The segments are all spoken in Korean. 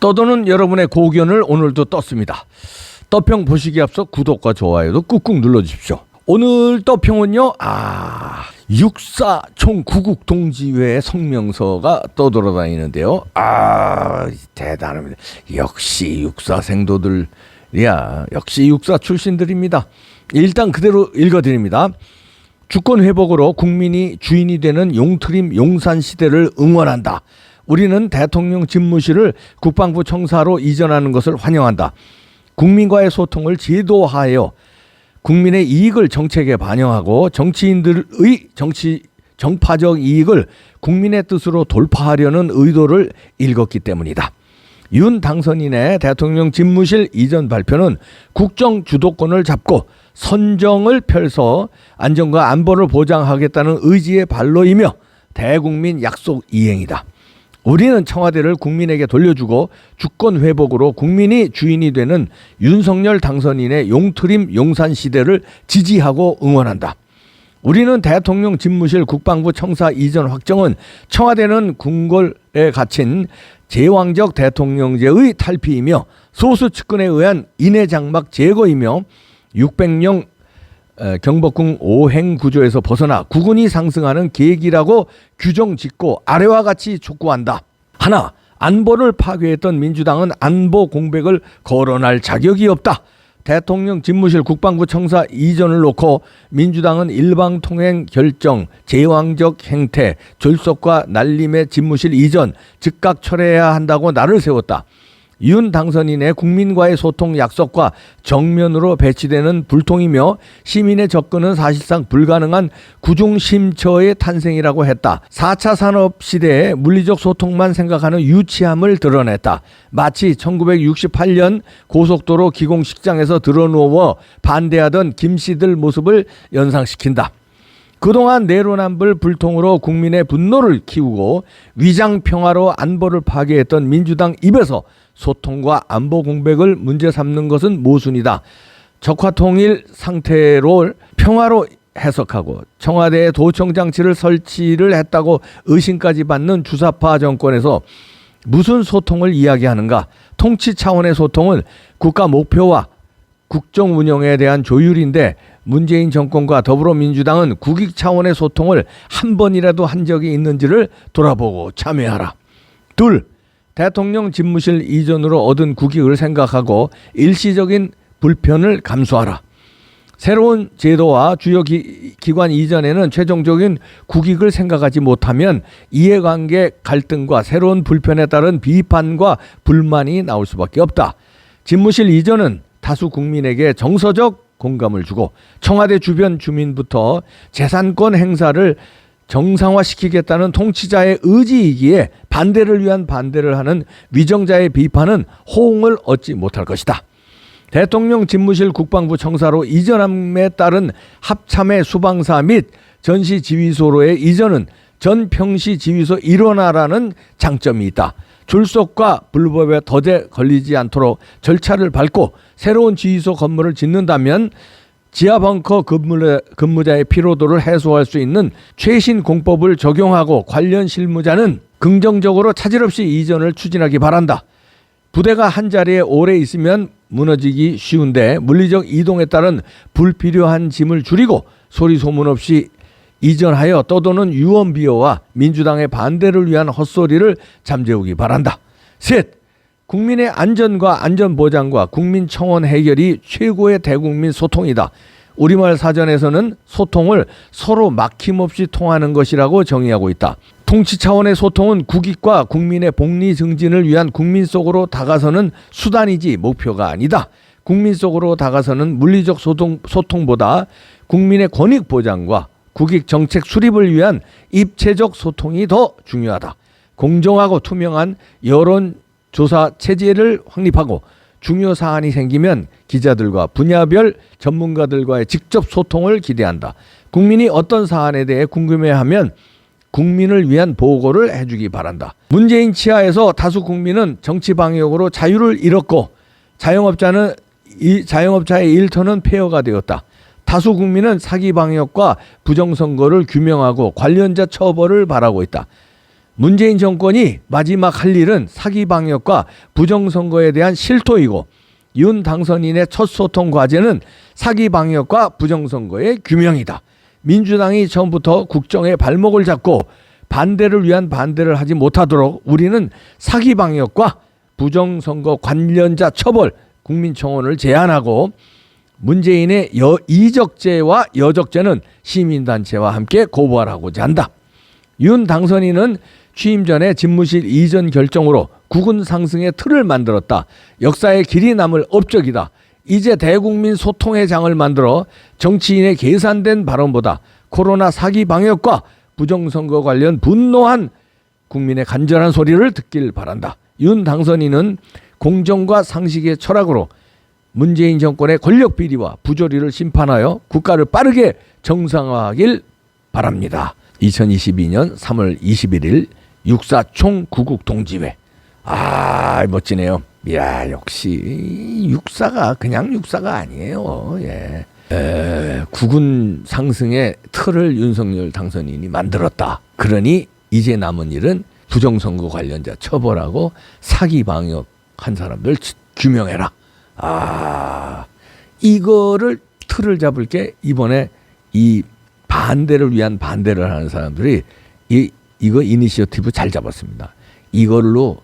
떠도는 여러분의 고견을 오늘도 떴습니다. 떠평 보시기 앞서 구독과 좋아요도 꾹꾹 눌러주십시오. 오늘 떠평은요, 6.4 총구국동지회의 성명서가 떠돌아다니는데요. 대단합니다. 역시 6.4 생도들이야. 역시 6.4 출신들입니다. 일단 그대로 읽어드립니다. 주권 회복으로 국민이 주인이 되는 용트림 용산 시대를 응원한다. 우리는 대통령 집무실을 국방부 청사로 이전하는 것을 환영한다. 국민과의 소통을 제도화하여 국민의 이익을 정책에 반영하고 정치인들의 정파적 이익을 국민의 뜻으로 돌파하려는 의도를 읽었기 때문이다. 윤 당선인의 대통령 집무실 이전 발표는 국정 주도권을 잡고 선정을 펼쳐 안전과 안보를 보장하겠다는 의지의 발로이며 대국민 약속 이행이다. 우리는 청와대를 국민에게 돌려주고 주권 회복으로 국민이 주인이 되는 윤석열 당선인의 용트림 용산 시대를 지지하고 응원한다. 우리는 대통령 집무실 국방부 청사 이전 확정은 청와대는 궁궐에 갇힌 제왕적 대통령제의 탈피이며 소수 측근에 의한 인해 장막 제거이며 600년 경복궁 오행 구조에서 벗어나 국운이 상승하는 계기라고 규정 짓고 아래와 같이 촉구한다. 하나, 안보를 파괴했던 민주당은 안보 공백을 거론할 자격이 없다. 대통령 집무실 국방부 청사 이전을 놓고 민주당은 일방통행 결정, 제왕적 행태, 졸속과 날림의 집무실 이전 즉각 철회해야 한다고 날을 세웠다. 윤 당선인의 국민과의 소통 약속과 정면으로 배치되는 불통이며 시민의 접근은 사실상 불가능한 구중심처의 탄생이라고 했다. 4차 산업시대에 물리적 소통만 생각하는 유치함을 드러냈다. 마치 1968년 고속도로 기공식장에서 드러누워 반대하던 김씨들 모습을 연상시킨다. 그동안 내로남불 불통으로 국민의 분노를 키우고 위장평화로 안보를 파괴했던 민주당 입에서 소통과 안보 공백을 문제 삼는 것은 모순이다. 적화통일 상태로 평화로 해석하고 청와대에 도청장치를 설치를 했다고 의심까지 받는 주사파 정권에서 무슨 소통을 이야기하는가? 통치 차원의 소통은 국가 목표와 국정 운영에 대한 조율인데 문재인 정권과 더불어민주당은 국익 차원의 소통을 한 번이라도 한 적이 있는지를 돌아보고 참여하라. 둘, 대통령 집무실 이전으로 얻은 국익을 생각하고 일시적인 불편을 감수하라. 새로운 제도와 주요 기관 이전에는 최종적인 국익을 생각하지 못하면 이해관계 갈등과 새로운 불편에 따른 비판과 불만이 나올 수밖에 없다. 집무실 이전은 다수 국민에게 정서적 공감을 주고 청와대 주변 주민부터 재산권 행사를 정상화시키겠다는 통치자의 의지이기에 반대를 위한 반대를 하는 위정자의 비판은 호응을 얻지 못할 것이다. 대통령 집무실 국방부 청사로 이전함에 따른 합참의 수방사 및 전시지휘소로의 이전은 전 평시 지휘소 일원화라는 장점이 있다. 졸속과 불법에 덫에 걸리지 않도록 절차를 밟고 새로운 지휘소 건물을 짓는다면 지하 벙커 근무자의 피로도를 해소할 수 있는 최신 공법을 적용하고 관련 실무자는 긍정적으로 차질 없이 이전을 추진하기 바란다. 부대가 한 자리에 오래 있으면 무너지기 쉬운데 물리적 이동에 따른 불필요한 짐을 줄이고 소리 소문 없이 이전하여 떠도는 유언비어와 민주당의 반대를 위한 헛소리를 잠재우기 바란다. 셋, 국민의 안전과 안전보장과 국민청원 해결이 최고의 대국민 소통이다. 우리말 사전에서는 소통을 서로 막힘없이 통하는 것이라고 정의하고 있다. 통치 차원의 소통은 국익과 국민의 복리 증진을 위한 국민 속으로 다가서는 수단이지 목표가 아니다. 국민 속으로 다가서는 물리적 소통보다 국민의 권익 보장과 국익 정책 수립을 위한 입체적 소통이 더 중요하다. 공정하고 투명한 여론조사 체제를 확립하고 중요 사안이 생기면 기자들과 분야별 전문가들과의 직접 소통을 기대한다. 국민이 어떤 사안에 대해 궁금해하면 국민을 위한 보고를 해주기 바란다. 문재인 치하에서 다수 국민은 정치 방역으로 자유를 잃었고 자영업자의 일터는 폐허가 되었다. 다수 국민은 사기 방역과 부정선거를 규명하고 관련자 처벌을 바라고 있다. 문재인 정권이 마지막 할 일은 사기 방역과 부정선거에 대한 실토이고 윤 당선인의 첫 소통 과제는 사기 방역과 부정선거의 규명이다. 민주당이 처음부터 국정의 발목을 잡고 반대를 위한 반대를 하지 못하도록 우리는 사기 방역과 부정선거 관련자 처벌 국민청원을 제안하고 문재인의 이적죄와 여적죄는 시민단체와 함께 고발하고자 한다. 윤 당선인은 취임 전에 집무실 이전 결정으로 국운 상승의 틀을 만들었다. 역사에 길이 남을 업적이다. 이제 대국민 소통의 장을 만들어 정치인의 계산된 발언보다 코로나 사기 방역과 부정선거 관련 분노한 국민의 간절한 소리를 듣길 바란다. 윤 당선인은 공정과 상식의 철학으로 문재인 정권의 권력 비리와 부조리를 심판하여 국가를 빠르게 정상화하길 바랍니다. 2022년 3월 21일 육사 총구국 동지회. 멋지네요. 이야, 역시 육사가 그냥 육사가 아니에요. 예. 국운 상승의 틀을 윤석열 당선인이 만들었다. 그러니 이제 남은 일은 부정선거 관련자 처벌하고 사기 방역한 사람들 규명해라. 이거를 틀을 잡을 게 이번에 이 반대를 위한 반대를 하는 사람들이 이거 이니시어티브 잘 잡았습니다. 이걸로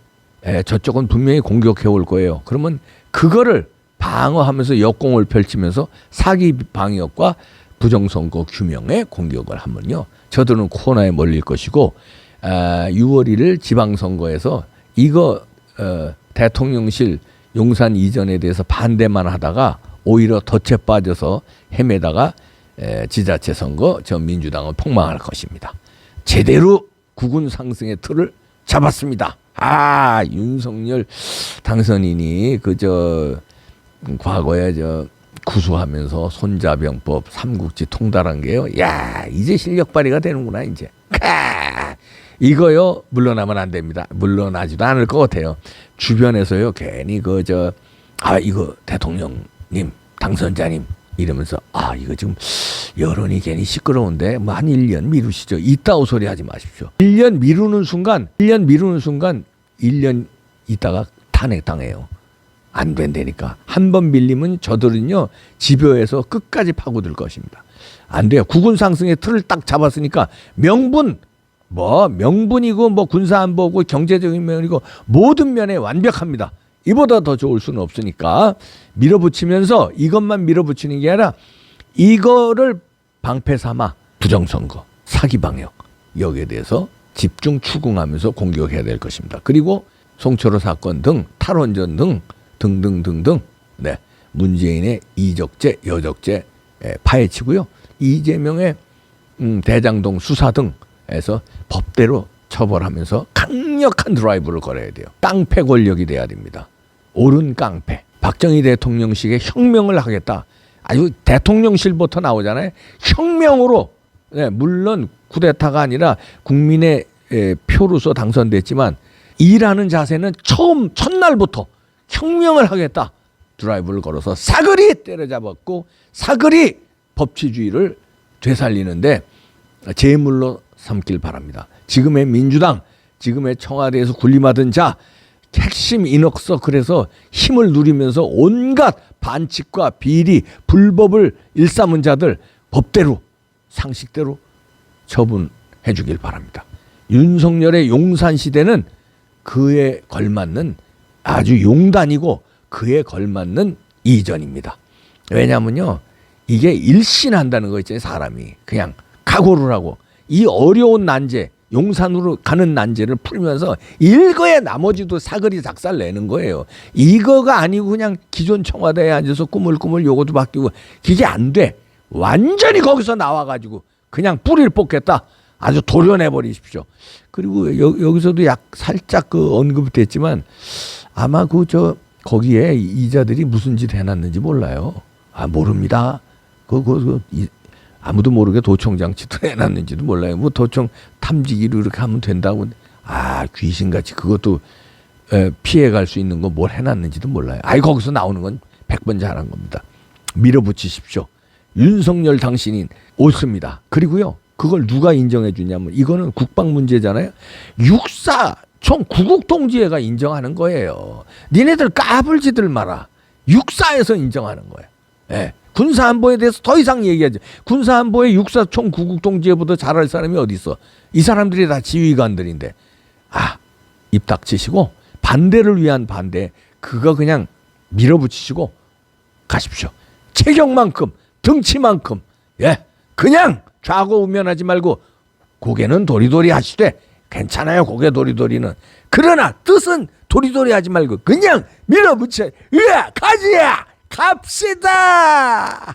저쪽은 분명히 공격해 올 거예요. 그러면 그거를 방어하면서 역공을 펼치면서 사기 방역과 부정선거 규명에 공격을 하면요, 저들은 코너에 몰릴 것이고 6월 1일 지방선거에서 이거 대통령실 용산 이전에 대해서 반대만 하다가 오히려 덫에 빠져서 헤매다가 지자체 선거 전 민주당은 폭망할 것입니다. 제대로 국운 상승의 틀을 잡았습니다. 윤석열 당선인이 과거에 구수하면서 손자병법 삼국지 통달한 게요. 야, 이제 실력 발휘가 되는구나 이제. 이거요 물러나면 안 됩니다. 물러나지도 않을 것 같아요. 주변에서요 괜히 이거 대통령님 당선자님 이러면서 이거 지금 여론이 괜히 시끄러운데 뭐 한 1년 미루시죠. 이따오 소리 하지 마십시오. 1년 미루는 순간 1년 있다가 탄핵당해요. 안 된다니까. 한 번 밀리면 저들은요 집요해서 끝까지 파고들 것입니다. 안 돼요. 국운 상승의 틀을 딱 잡았으니까 명분이고 뭐 군사안보고 경제적인 면이고 모든 면에 완벽합니다. 이보다 더 좋을 수는 없으니까 밀어붙이면서 이것만 밀어붙이는 게 아니라 이거를 방패 삼아 부정선거, 사기방역 여기에 대해서 집중 추궁하면서 공격해야 될 것입니다. 그리고 송철호 사건 등 탈원전 등등등등 문재인의 이적죄, 여적죄 파헤치고요. 이재명의 대장동 수사 등에서 법대로 처벌하면서 강력한 드라이브를 걸어야 돼요. 깡패 권력이 돼야 됩니다. 옳은 깡패. 박정희 대통령식의 혁명을 하겠다. 아주 대통령실부터 나오잖아요. 혁명으로 물론 쿠데타가 아니라 국민의 표로서 당선됐지만 일하는 자세는 첫날부터 혁명을 하겠다. 드라이브를 걸어서 사거리 때려잡았고 사거리 법치주의를 되살리는데 제물로 삼길 바랍니다. 지금의 민주당, 지금의 청와대에서 군림하던 자 핵심 인허서클에서 힘을 누리면서 온갖 반칙과 비리, 불법을 일삼은 자들 법대로 상식대로 처분해 주길 바랍니다. 윤석열의 용산 시대는 그에 걸맞는 아주 용단이고 그에 걸맞는 이전입니다. 왜냐하면요 이게 일신한다는 거 있잖아요. 사람이 그냥 각오를 하고 이 어려운 난제 용산으로 가는 난제를 풀면서 일거에 나머지도 사거리 작살 내는 거예요. 이거가 아니고 그냥 기존 청와대에 앉아서 꾸물꾸물 요것도 바뀌고 그게 안 돼. 완전히 거기서 나와가지고 그냥 뿌리를 뽑겠다. 아주 도려내버리십시오. 그리고 여기서도 살짝 언급됐지만 아마 거기에 이자들이 무슨 짓 해놨는지 몰라요. 모릅니다. 아무도 모르게 도청장치도 해놨는지도 몰라요. 뭐 도청 탐지기로 이렇게 하면 된다고. 귀신같이 그것도 피해갈 수 있는 거 뭘 해놨는지도 몰라요. 거기서 나오는 건 100번 잘한 겁니다. 밀어붙이십시오. 윤석열 당신인 옳습니다. 그리고요 그걸 누가 인정해 주냐면 이거는 국방 문제잖아요. 육사총 구국동지회가 인정하는 거예요. 니네들 까불지들 마라. 육사에서 인정하는 거예요. 예. 군사안보에 대해서 더 이상 얘기하지. 군사안보에 육사총 구국동지회보다 잘할 사람이 어디 있어. 이 사람들이 다 지휘관들인데. 입 닥치시고 반대를 위한 반대 그거 그냥 밀어붙이시고 가십시오. 체격만큼 등치만큼 그냥 좌고우면하지 말고 고개는 도리도리 하시되 괜찮아요. 고개 도리도리는. 그러나 뜻은 도리도리 하지 말고 그냥 밀어붙여. 가지야 갑시다.